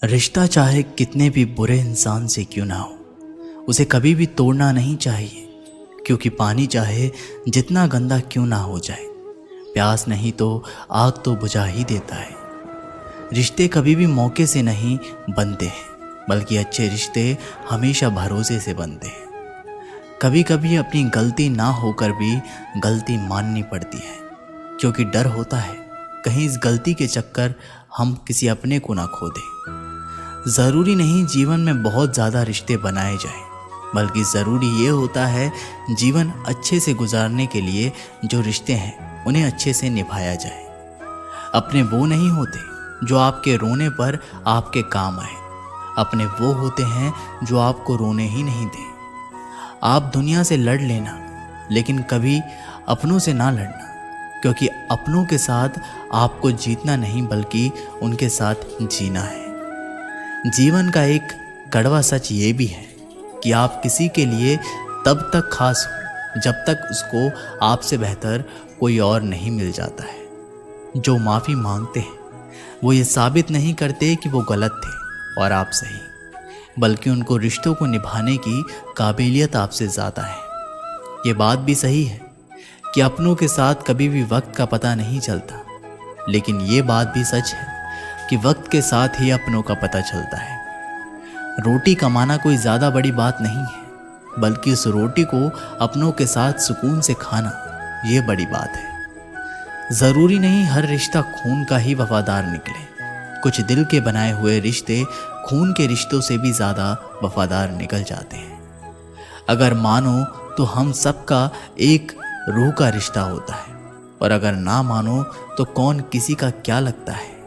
रिश्ता चाहे कितने भी बुरे इंसान से क्यों ना हो, उसे कभी भी तोड़ना नहीं चाहिए। क्योंकि पानी चाहे जितना गंदा क्यों ना हो जाए, प्यास नहीं तो आग तो बुझा ही देता है। रिश्ते कभी भी मौके से नहीं बनते हैं, बल्कि अच्छे रिश्ते हमेशा भरोसे से बनते हैं। कभी कभी अपनी गलती ना होकर भी गलती माननी पड़ती है, क्योंकि डर होता है कहीं इस गलती के चक्कर हम किसी अपने को ना खो दें। ज़रूरी नहीं जीवन में बहुत ज़्यादा रिश्ते बनाए जाएं, बल्कि ज़रूरी ये होता है जीवन अच्छे से गुजारने के लिए जो रिश्ते हैं उन्हें अच्छे से निभाया जाए। अपने वो नहीं होते जो आपके रोने पर आपके काम आए, अपने वो होते हैं जो आपको रोने ही नहीं दें। आप दुनिया से लड़ लेना, लेकिन कभी अपनों से ना लड़ना, क्योंकि अपनों के साथ आपको जीतना नहीं बल्कि उनके साथ जीना है। जीवन का एक कड़वा सच ये भी है कि आप किसी के लिए तब तक खास हो जब तक उसको आपसे बेहतर कोई और नहीं मिल जाता है। जो माफ़ी मांगते हैं वो ये साबित नहीं करते कि वो गलत थे और आप सही, बल्कि उनको रिश्तों को निभाने की काबिलियत आपसे ज़्यादा है। ये बात भी सही है कि अपनों के साथ कभी भी वक्त का पता नहीं चलता, लेकिन ये बात भी सच है कि वक्त के साथ ही अपनों का पता चलता है। रोटी कमाना कोई ज़्यादा बड़ी बात नहीं है, बल्कि उस रोटी को अपनों के साथ सुकून से खाना, ये बड़ी बात है। ज़रूरी नहीं हर रिश्ता खून का ही वफादार निकले। कुछ दिल के बनाए हुए रिश्ते खून के रिश्तों से भी ज़्यादा वफादार निकल जाते हैं। अगर मानो तो हम सबका एक रूह का रिश्ता होता है, और अगर ना मानो तो कौन किसी का क्या लगता है।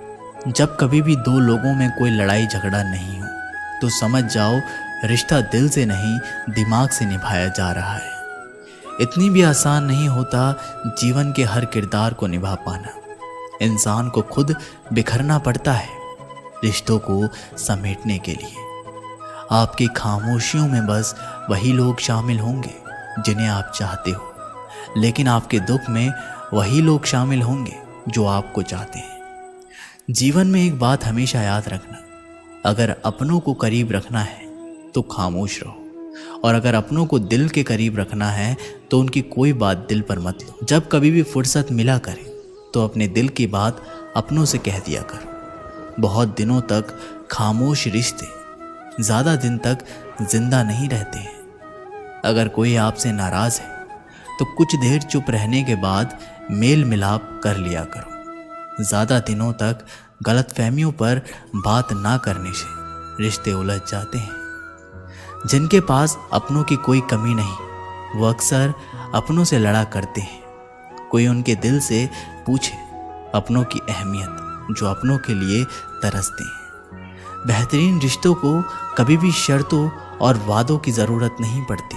जब कभी भी दो लोगों में कोई लड़ाई झगड़ा नहीं हो तो समझ जाओ रिश्ता दिल से नहीं दिमाग से निभाया जा रहा है। इतनी भी आसान नहीं होता जीवन के हर किरदार को निभा पाना। इंसान को खुद बिखरना पड़ता है रिश्तों को समेटने के लिए। आपकी खामोशियों में बस वही लोग शामिल होंगे जिन्हें आप चाहते हो, लेकिन आपके दुख में वही लोग शामिल होंगे जो आपको चाहते हैं। जीवन में एक बात हमेशा याद रखना, अगर अपनों को करीब रखना है तो खामोश रहो, और अगर अपनों को दिल के करीब रखना है तो उनकी कोई बात दिल पर मत लो। जब कभी भी फुर्सत मिला करे तो अपने दिल की बात अपनों से कह दिया करो। बहुत दिनों तक खामोश रिश्ते ज़्यादा दिन तक जिंदा नहीं रहते हैं। अगर कोई आपसे नाराज़ है तो कुछ देर चुप रहने के बाद मेल मिलाप कर लिया करो। ज़्यादा दिनों तक गलतफहमियों पर बात ना करने से रिश्ते उलझ जाते हैं। जिनके पास अपनों की कोई कमी नहीं वो अक्सर अपनों से लड़ा करते हैं। कोई उनके दिल से पूछे अपनों की अहमियत जो अपनों के लिए तरसते हैं। बेहतरीन रिश्तों को कभी भी शर्तों और वादों की ज़रूरत नहीं पड़ती।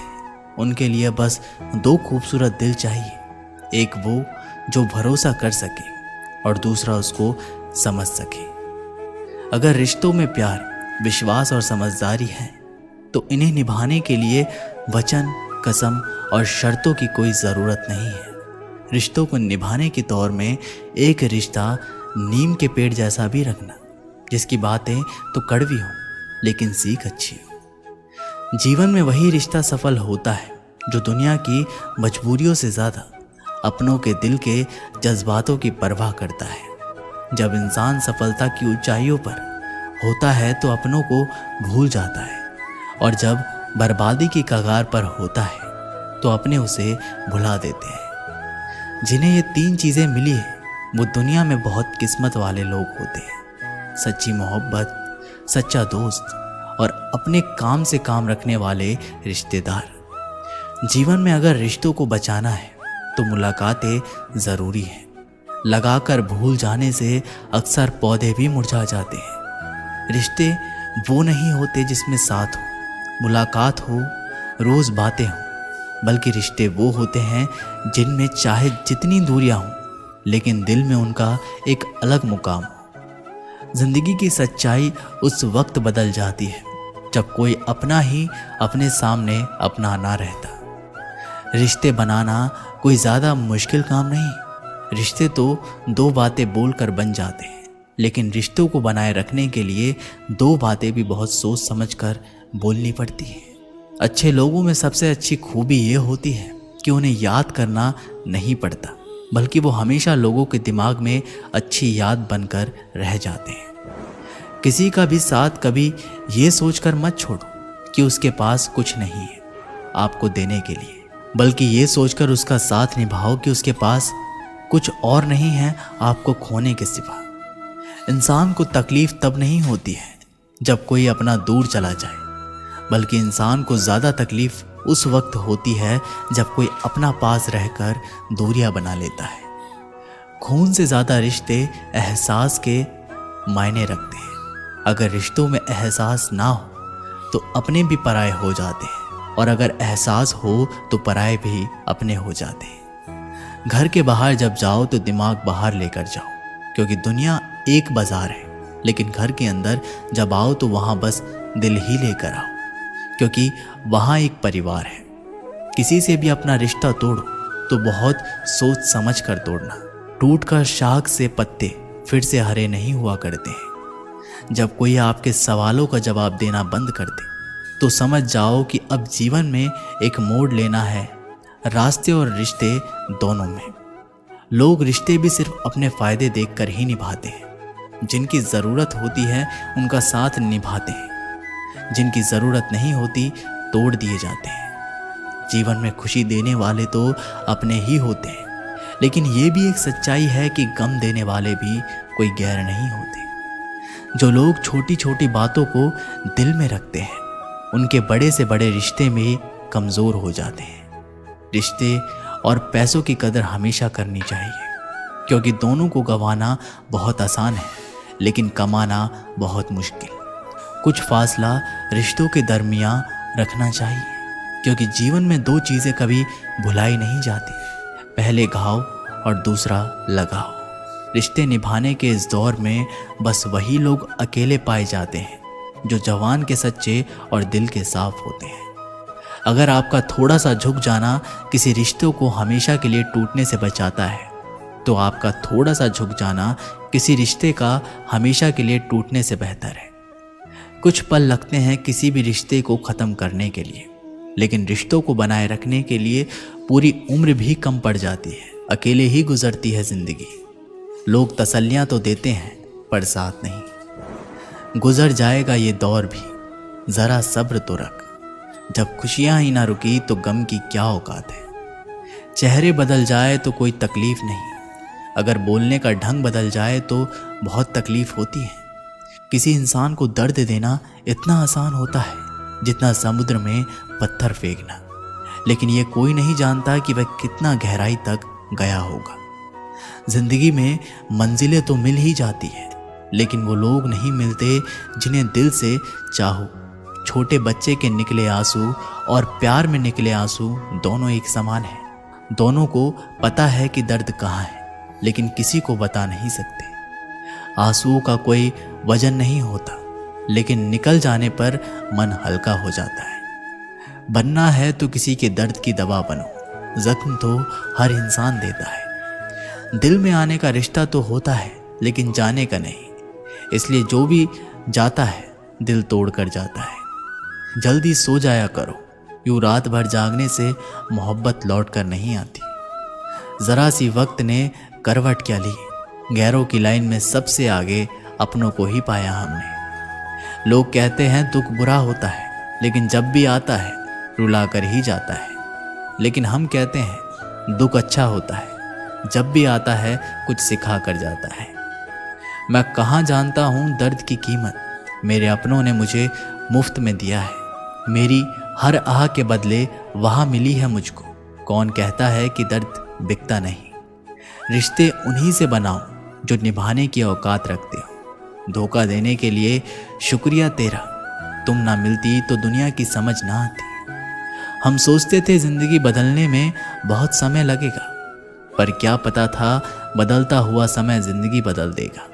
उनके लिए बस दो खूबसूरत दिल चाहिए, एक वो जो भरोसा कर सके और दूसरा उसको समझ सके। अगर रिश्तों में प्यार, विश्वास और समझदारी है तो इन्हें निभाने के लिए वचन, कसम और शर्तों की कोई ज़रूरत नहीं है। रिश्तों को निभाने के तौर में एक रिश्ता नीम के पेड़ जैसा भी रखना, जिसकी बातें तो कड़वी हो लेकिन सीख अच्छी हो। जीवन में वही रिश्ता सफल होता है जो दुनिया की मजबूरियों से ज़्यादा अपनों के दिल के जज्बातों की परवाह करता है। जब इंसान सफलता की ऊंचाइयों पर होता है तो अपनों को भूल जाता है, और जब बर्बादी की कगार पर होता है तो अपने उसे भुला देते हैं। जिन्हें ये तीन चीज़ें मिली है वो दुनिया में बहुत किस्मत वाले लोग होते हैं। सच्ची मोहब्बत, सच्चा दोस्त और अपने काम से काम रखने वाले रिश्तेदार। जीवन में अगर रिश्तों को बचाना है तो मुलाकातें ज़रूरी हैं। लगाकर भूल जाने से अक्सर पौधे भी मुरझा जाते हैं। रिश्ते वो नहीं होते जिसमें साथ हो, मुलाकात हो, रोज़ बातें हों, बल्कि रिश्ते वो होते हैं जिनमें चाहे जितनी दूरियां हों लेकिन दिल में उनका एक अलग मुकाम हो। ज़िंदगी की सच्चाई उस वक्त बदल जाती है जब कोई अपना ही अपने सामने अपना ना रहता। रिश्ते बनाना कोई ज़्यादा मुश्किल काम नहीं। रिश्ते तो दो बातें बोलकर बन जाते हैं, लेकिन रिश्तों को बनाए रखने के लिए दो बातें भी बहुत सोच समझकर बोलनी पड़ती हैं। अच्छे लोगों में सबसे अच्छी खूबी ये होती है कि उन्हें याद करना नहीं पड़ता, बल्कि वो हमेशा लोगों के दिमाग में अच्छी याद बनकर रह जाते हैं। किसी का भी साथ कभी ये सोचकर मत छोड़ो कि उसके पास कुछ नहीं है आपको देने के लिए, बल्कि ये सोचकर उसका साथ निभाओ कि उसके पास कुछ और नहीं है आपको खोने के सिवा। इंसान को तकलीफ तब नहीं होती है जब कोई अपना दूर चला जाए, बल्कि इंसान को ज़्यादा तकलीफ उस वक्त होती है जब कोई अपना पास रहकर दूरियां बना लेता है। खून से ज़्यादा रिश्ते एहसास के मायने रखते हैं। अगर रिश्तों में एहसास ना हो तो अपने भी पराये हो जाते हैं, और अगर एहसास हो तो पराये भी अपने हो जाते हैं। घर के बाहर जब जाओ तो दिमाग बाहर लेकर जाओ, क्योंकि दुनिया एक बाजार है, लेकिन घर के अंदर जब आओ तो वहाँ बस दिल ही लेकर आओ, क्योंकि वहाँ एक परिवार है। किसी से भी अपना रिश्ता तोड़ो तो बहुत सोच समझ कर तोड़ना। टूटकर शाख से पत्ते फिर से हरे नहीं हुआ करते हैं। जब कोई आपके सवालों का जवाब देना बंद कर दे तो समझ जाओ कि अब जीवन में एक मोड़ लेना है, रास्ते और रिश्ते दोनों में। लोग रिश्ते भी सिर्फ अपने फायदे देखकर ही निभाते हैं। जिनकी ज़रूरत होती है उनका साथ निभाते हैं, जिनकी ज़रूरत नहीं होती तोड़ दिए जाते हैं। जीवन में खुशी देने वाले तो अपने ही होते हैं, लेकिन ये भी एक सच्चाई है कि गम देने वाले भी कोई गैर नहीं होते। जो लोग छोटी छोटी बातों को दिल में रखते हैं उनके बड़े से बड़े रिश्ते में कमज़ोर हो जाते हैं। रिश्ते और पैसों की कदर हमेशा करनी चाहिए, क्योंकि दोनों को गंवाना बहुत आसान है, लेकिन कमाना बहुत मुश्किल। कुछ फासला रिश्तों के दरमियान रखना चाहिए, क्योंकि जीवन में दो चीज़ें कभी भुलाई नहीं जाती, पहले घाव और दूसरा लगाव। रिश्ते निभाने के इस दौर में बस वही लोग अकेले पाए जाते हैं जो जवान के सच्चे और दिल के साफ होते हैं। अगर आपका थोड़ा सा झुक जाना किसी रिश्तों को हमेशा के लिए टूटने से बचाता है, तो आपका थोड़ा सा झुक जाना किसी रिश्ते का हमेशा के लिए टूटने से बेहतर है। कुछ पल लगते हैं किसी भी रिश्ते को ख़त्म करने के लिए, लेकिन रिश्तों को बनाए रखने के लिए पूरी उम्र भी कम पड़ जाती है। अकेले ही गुजरती है ज़िंदगी। लोग तसल्लियाँ तो देते हैं पर साथ नहीं। गुजर जाएगा ये दौर भी, ज़रा सब्र तो रख। जब खुशियाँ ही ना रुकी तो गम की क्या औकात है। चेहरे बदल जाए तो कोई तकलीफ़ नहीं, अगर बोलने का ढंग बदल जाए तो बहुत तकलीफ़ होती है। किसी इंसान को दर्द देना इतना आसान होता है जितना समुद्र में पत्थर फेंकना, लेकिन ये कोई नहीं जानता कि वह कितना गहराई तक गया होगा। जिंदगी में मंजिलें तो मिल ही जाती है, लेकिन वो लोग नहीं मिलते जिन्हें दिल से चाहो। छोटे बच्चे के निकले आंसू और प्यार में निकले आंसू दोनों एक समान हैं। दोनों को पता है कि दर्द कहाँ है, लेकिन किसी को बता नहीं सकते। आंसुओं का कोई वजन नहीं होता, लेकिन निकल जाने पर मन हल्का हो जाता है। बनना है तो किसी के दर्द की दवा बनो। जख्म तो हर इंसान देता है। दिल में आने का रिश्ता तो होता है, लेकिन जाने का नहीं। इसलिए जो भी जाता है दिल तोड़ कर जाता है। जल्दी सो जाया करो, यूँ रात भर जागने से मोहब्बत लौट कर नहीं आती। ज़रा सी वक्त ने करवट क्या ली, गैरों की लाइन में सबसे आगे अपनों को ही पाया हमने। लोग कहते हैं दुख बुरा होता है, लेकिन जब भी आता है रुला कर ही जाता है। लेकिन हम कहते हैं दुख अच्छा होता है, जब भी आता है कुछ सिखा कर जाता है। मैं कहाँ जानता हूँ दर्द की कीमत, मेरे अपनों ने मुझे मुफ्त में दिया है। मेरी हर आह के बदले वहाँ मिली है मुझको। कौन कहता है कि दर्द बिकता नहीं। रिश्ते उन्हीं से बनाओ जो निभाने की औकात रखते हो। धोखा देने के लिए शुक्रिया तेरा, तुम ना मिलती तो दुनिया की समझ ना आती। हम सोचते थे जिंदगी बदलने में बहुत समय लगेगा, पर क्या पता था बदलता हुआ समय जिंदगी बदल देगा।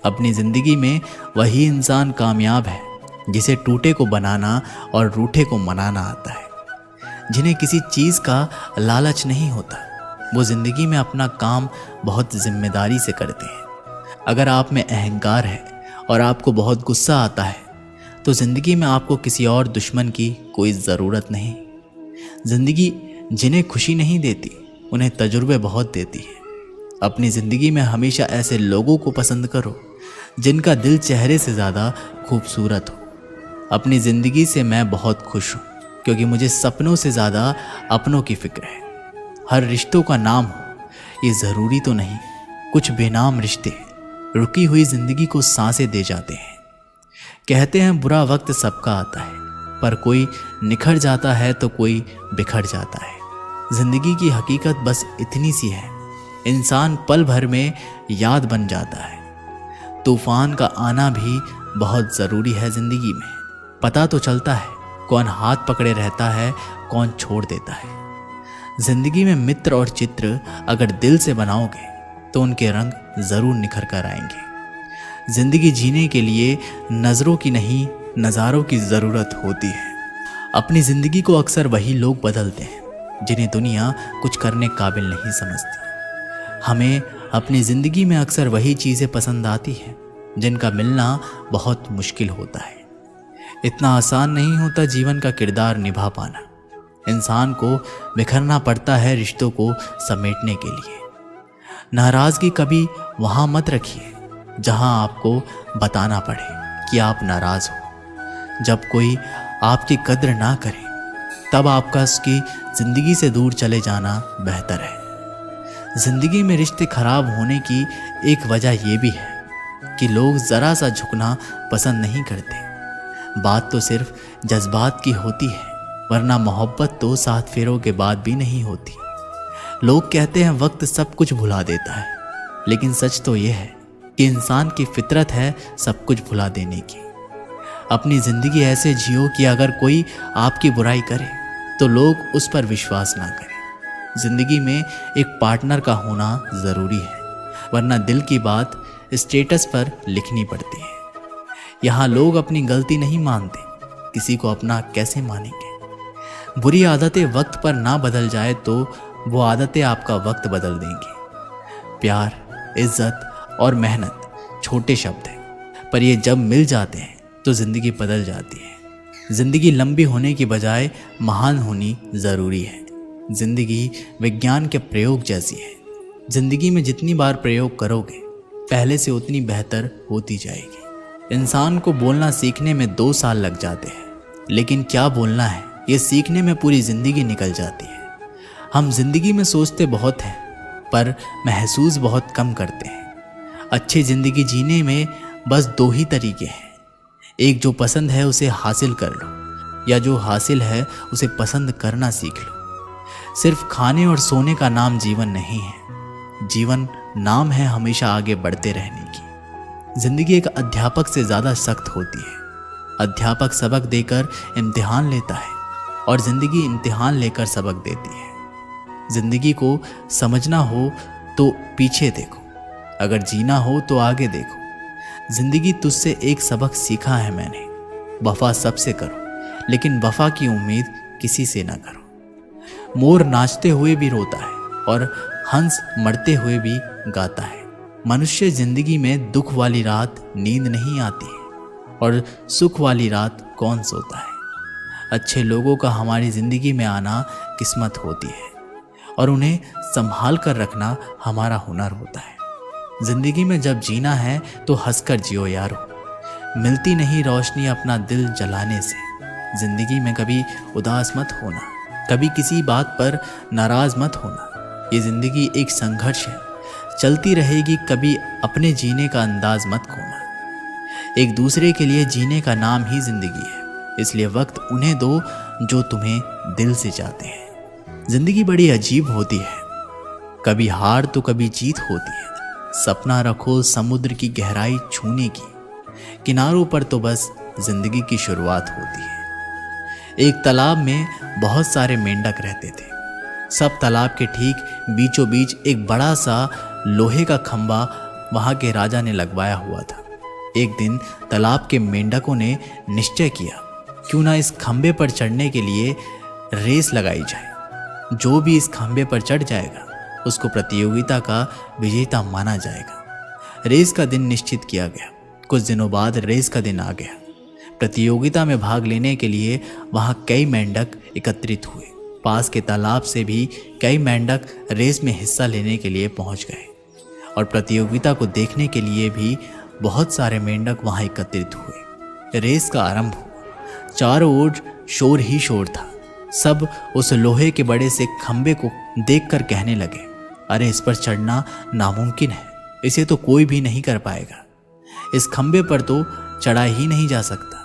अपनी जिंदगी में वही इंसान कामयाब है जिसे टूटे को बनाना और रूठे को मनाना आता है। जिन्हें किसी चीज़ का लालच नहीं होता, वो जिंदगी में अपना काम बहुत जिम्मेदारी से करते हैं। अगर आप में अहंकार है और आपको बहुत गुस्सा आता है तो ज़िंदगी में आपको किसी और दुश्मन की कोई ज़रूरत नहीं। ज़िंदगी जिन्हें खुशी नहीं देती उन्हें तजुर्बे बहुत देती है। अपनी ज़िंदगी में हमेशा ऐसे लोगों को पसंद करो जिनका दिल चेहरे से ज़्यादा खूबसूरत हो। अपनी ज़िंदगी से मैं बहुत खुश हूँ क्योंकि मुझे सपनों से ज़्यादा अपनों की फिक्र है। हर रिश्तों का नाम हो ये ज़रूरी तो नहीं, कुछ बेनाम रिश्ते रुकी हुई ज़िंदगी को सांसें दे जाते हैं। कहते हैं बुरा वक्त सबका आता है, पर कोई निखर जाता है तो कोई बिखर जाता है। ज़िंदगी की हकीकत बस इतनी सी है, इंसान पल भर में याद बन जाता है। तूफान का आना भी बहुत ज़रूरी है ज़िंदगी में। पता तो चलता है कौन हाथ पकड़े रहता है, कौन छोड़ देता है। ज़िंदगी में मित्र और चित्र अगर दिल से बनाओगे तो उनके रंग ज़रूर निखर कर आएंगे। ज़िंदगी जीने के लिए नज़रों की नहीं, नज़ारों की ज़रूरत होती है। अपनी ज़िंदगी को अक्सर वही लोग बदलते हैं जिन्हें दुनिया कुछ करने काबिल नहीं समझती। हमें अपनी ज़िंदगी में अक्सर वही चीज़ें पसंद आती हैं जिनका मिलना बहुत मुश्किल होता है। इतना आसान नहीं होता जीवन का किरदार निभा पाना। इंसान को बिखरना पड़ता है रिश्तों को समेटने के लिए। नाराज़गी कभी वहाँ मत रखिए जहाँ आपको बताना पड़े कि आप नाराज़ हो। जब कोई आपकी कद्र ना करे तब आपका उसकी ज़िंदगी से दूर चले जाना बेहतर है। ज़िंदगी में रिश्ते खराब होने की एक वजह यह भी है कि लोग ज़रा सा झुकना पसंद नहीं करते। बात तो सिर्फ जज्बात की होती है, वरना मोहब्बत तो 7 फेरों के बाद भी नहीं होती। लोग कहते हैं वक्त सब कुछ भुला देता है, लेकिन सच तो यह है कि इंसान की फितरत है सब कुछ भुला देने की। अपनी ज़िंदगी ऐसे जियो कि अगर कोई आपकी बुराई करे तो लोग उस पर विश्वास ना करें। ज़िंदगी में एक पार्टनर का होना ज़रूरी है, वरना दिल की बात स्टेटस पर लिखनी पड़ती है। यहाँ लोग अपनी गलती नहीं मानते, किसी को अपना कैसे मानेंगे। बुरी आदतें वक्त पर ना बदल जाए तो वो आदतें आपका वक्त बदल देंगी। प्यार, इज्जत और मेहनत छोटे शब्द हैं, पर ये जब मिल जाते हैं तो ज़िंदगी बदल जाती है। ज़िंदगी लंबी होने की बजाय महान होनी ज़रूरी है। ज़िंदगी विज्ञान के प्रयोग जैसी है। ज़िंदगी में जितनी बार प्रयोग करोगे पहले से उतनी बेहतर होती जाएगी। इंसान को बोलना सीखने में 2 साल लग जाते हैं, लेकिन क्या बोलना है ये सीखने में पूरी ज़िंदगी निकल जाती है। हम ज़िंदगी में सोचते बहुत हैं पर महसूस बहुत कम करते हैं। अच्छी ज़िंदगी जीने में बस 2 ही तरीके हैं। एक, जो पसंद है उसे हासिल कर लो, या जो हासिल है उसे पसंद करना सीख लो। सिर्फ खाने और सोने का नाम जीवन नहीं है। जीवन नाम है हमेशा आगे बढ़ते रहने की। ज़िंदगी एक अध्यापक से ज़्यादा सख्त होती है। अध्यापक सबक देकर इम्तिहान लेता है और ज़िंदगी इम्तिहान लेकर सबक देती है। ज़िंदगी को समझना हो तो पीछे देखो, अगर जीना हो तो आगे देखो। ज़िंदगी तुझसे एक सबक सीखा है मैंने, वफा सबसे करो लेकिन वफा की उम्मीद किसी से ना करो। मोर नाचते हुए भी रोता है और हंस मरते हुए भी गाता है। मनुष्य ज़िंदगी में दुख वाली रात नींद नहीं आती है और सुख वाली रात कौन सोता है। अच्छे लोगों का हमारी ज़िंदगी में आना किस्मत होती है और उन्हें संभाल कर रखना हमारा हुनर होता है। ज़िंदगी में जब जीना है तो हंसकर जियो यारो। मिलती नहीं रोशनी अपना दिल जलाने से। ज़िंदगी में कभी उदास मत होना, कभी किसी बात पर नाराज़ मत होना। ये ज़िंदगी एक संघर्ष है, चलती रहेगी, कभी अपने जीने का अंदाज मत खोना। एक दूसरे के लिए जीने का नाम ही ज़िंदगी है, इसलिए वक्त उन्हें दो जो तुम्हें दिल से चाहते हैं। ज़िंदगी बड़ी अजीब होती है, कभी हार तो कभी जीत होती है। सपना रखो समुद्र की गहराई छूने की, किनारों पर तो बस जिंदगी की शुरुआत होती है। एक तालाब में बहुत सारे मेंढक रहते थे। सब तालाब के ठीक बीचों बीच एक बड़ा सा लोहे का खंभा वहां के राजा ने लगवाया हुआ था। एक दिन तालाब के मेंढकों ने निश्चय किया, क्यों ना इस खंभे पर चढ़ने के लिए रेस लगाई जाए। जो भी इस खंभे पर चढ़ जाएगा उसको प्रतियोगिता का विजेता माना जाएगा। रेस का दिन निश्चित किया गया। कुछ दिनों बाद रेस का दिन आ गया। प्रतियोगिता में भाग लेने के लिए वहाँ कई मेंढक एकत्रित हुए। पास के तालाब से भी कई मेंढक रेस में हिस्सा लेने के लिए पहुँच गए और प्रतियोगिता को देखने के लिए भी बहुत सारे मेंढक वहाँ एकत्रित हुए। रेस का आरंभ हुआ। चारों ओर शोर ही शोर था। सब उस लोहे के बड़े से खंबे को देखकर कहने लगे, अरे इस पर चढ़ना नामुमकिन है, इसे तो कोई भी नहीं कर पाएगा। इस खंबे पर तो चढ़ा ही नहीं जा सकता,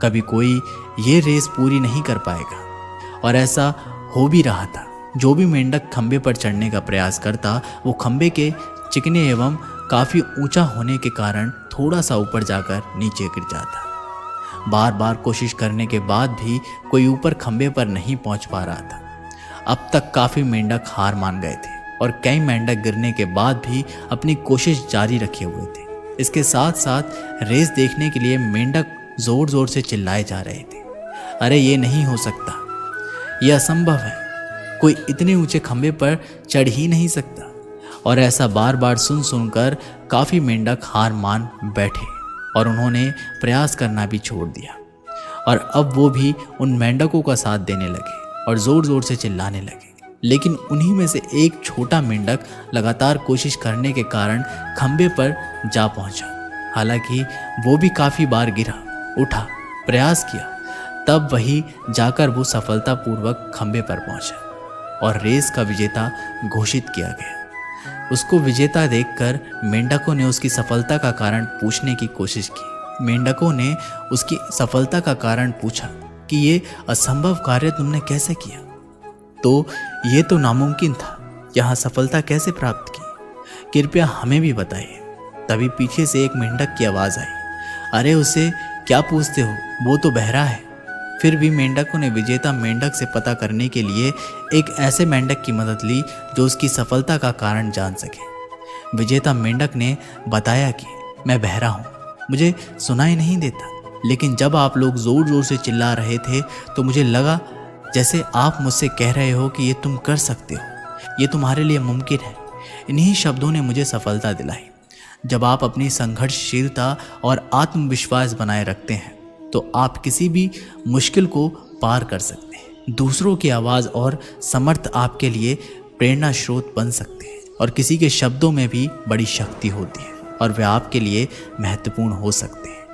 कभी कोई ये रेस पूरी नहीं कर पाएगा। और ऐसा हो भी रहा था। जो भी मेंढक खंबे पर चढ़ने का प्रयास करता वो खंबे के चिकने एवं काफ़ी ऊंचा होने के कारण थोड़ा सा ऊपर जाकर नीचे गिर जाता। बार बार कोशिश करने के बाद भी कोई ऊपर खंबे पर नहीं पहुंच पा रहा था। अब तक काफ़ी मेंढक हार मान गए थे और कई मेंढक गिरने के बाद भी अपनी कोशिश जारी रखे हुए थे। इसके साथ साथ रेस देखने के लिए मेंढक जोर जोर से चिल्लाए जा रहे थे, अरे ये नहीं हो सकता, यह असंभव है, कोई इतने ऊंचे खंबे पर चढ़ ही नहीं सकता। और ऐसा बार बार सुन सुनकर काफ़ी मेंढक हार मान बैठे और उन्होंने प्रयास करना भी छोड़ दिया। और अब वो भी उन मेंढकों का साथ देने लगे और ज़ोर ज़ोर से चिल्लाने लगे। लेकिन उन्हीं में से एक छोटा मेंढक लगातार कोशिश करने के कारण खंबे पर जा पहुंचा। हालांकि वो भी काफ़ी बार गिरा, उठा, प्रयास किया, तब वही जाकर वो सफलतापूर्वक खंबे पर पहुंचा और रेस का विजेता घोषित किया गया। उसको विजेता देखकर मेंढकों ने उसकी सफलता का कारण पूछने की कोशिश की। मेंढकों ने उसकी सफलता का कारण पूछा कि ये असंभव कार्य तुमने कैसे किया? तो ये तो नामुमकिन था, यहाँ सफलता कैसे प्राप्त की? कृपया हमें भी बताइए। तभी पीछे से एक मेंढक की आवाज़ आई, अरे उसे क्या पूछते हो, वो तो बहरा है। फिर भी मेंढकों ने विजेता मेंढक से पता करने के लिए एक ऐसे मेंढक की मदद ली जो उसकी सफलता का कारण जान सके। विजेता मेंढक ने बताया कि मैं बहरा हूँ, मुझे सुनाई नहीं देता, लेकिन जब आप लोग ज़ोर ज़ोर से चिल्ला रहे थे तो मुझे लगा जैसे आप मुझसे कह रहे हो कि ये तुम कर सकते हो, ये तुम्हारे लिए मुमकिन है। इन्हीं शब्दों ने मुझे सफलता दिलाई। जब आप अपनी संघर्षशीलता और आत्मविश्वास बनाए रखते हैं तो आप किसी भी मुश्किल को पार कर सकते हैं। दूसरों की आवाज़ और समर्थ आपके लिए प्रेरणा स्रोत बन सकते हैं और किसी के शब्दों में भी बड़ी शक्ति होती है और वे आपके लिए महत्वपूर्ण हो सकते हैं,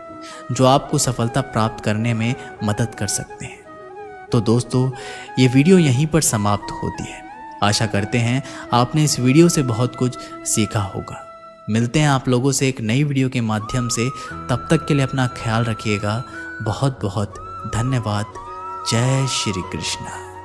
जो आपको सफलता प्राप्त करने में मदद कर सकते हैं। तो दोस्तों, ये वीडियो यहीं पर समाप्त होती है। आशा करते हैं आपने इस वीडियो से बहुत कुछ सीखा होगा। मिलते हैं आप लोगों से एक नई वीडियो के माध्यम से। तब तक के लिए अपना ख्याल रखिएगा। बहुत बहुत धन्यवाद। जय श्री कृष्ण।